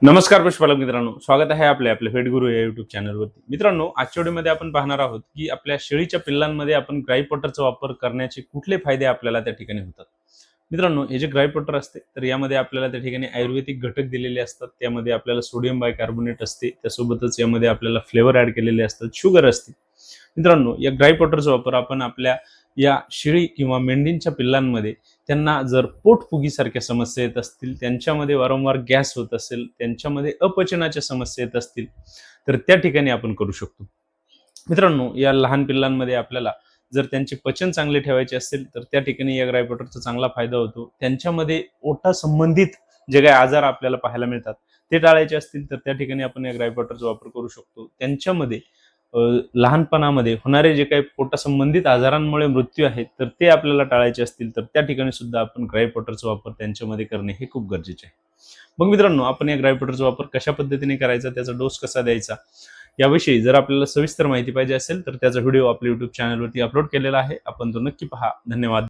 नमस्कार पशुपालक मित्रांनो, स्वागत आहे आपल्या पेट गुरु या युट्यूब चॅनलवरती. मित्रांनो, आजच्या व्हिडिओमध्ये आपण पाहणार आहोत की आपल्या शेळीच्या पिल्लांमध्ये आपण ग्राई पॉटरचा वापर करण्याचे कुठले फायदे आपल्याला त्या ठिकाणी होतात. मित्रांनो, हे जे ग्राई पॉटर असते तर यामध्ये आपल्याला त्या ठिकाणी आयुर्वेदिक घटक दिलेले असतात. त्यामध्ये आपल्याला सोडियम बायकार्बोनेट असते, त्यासोबतच यामध्ये आपल्याला फ्लेवर ऍड केलेले असतात, शुगर असते. मित्रांनो, या ग्राई पॉटरचा वापर आपण आपल्या या शेळी किंवा मेंढींच्या पिल्लांमध्ये त्यांना जर पोटफुगीसारख्या समस्या येत असतील, त्यांच्यामध्ये वारंवार गॅस होत असेल, त्यांच्यामध्ये अपचनाच्या समस्या येत असतील, तर त्या ठिकाणी आपण करू शकतो. मित्रांनो, या लहान पिल्लांमध्ये आपल्याला जर त्यांचे पचन चांगले ठेवायचे असेल तर त्या ठिकाणी या ग्राईपॉटरचा चांगला फायदा होतो. त्यांच्यामध्ये पोटा संबंधित जे काही आजार आपल्याला पाहायला मिळतात ते टाळायचे असतील तर त्या ठिकाणी आपण या ग्राईपॉटरचा वापर करू शकतो. त्यांच्यामध्ये लहानपणामध्ये होणारे जे काही पोटासंबंधित आजारांमुळे मृत्यू आहेत तर ते आपल्याला टाळायचे असतील तर त्या ठिकाणी सुद्धा आपण ग्राईपॉटरचा वापर त्यांच्यामध्ये करणे हे खूप गरजेचे आहे. मग मित्रांनो, आपण या ग्राईपॉटरचा वापर कशा पद्धतीने करायचा, त्याचा डोस कसा द्यायचा याविषयी जर आपल्याला सविस्तर माहिती पाहिजे असेल तर त्याचा व्हिडिओ आपल्या युट्यूब चॅनलवरती अपलोड केलेला आहे. आपण तो नक्की पहा. धन्यवाद.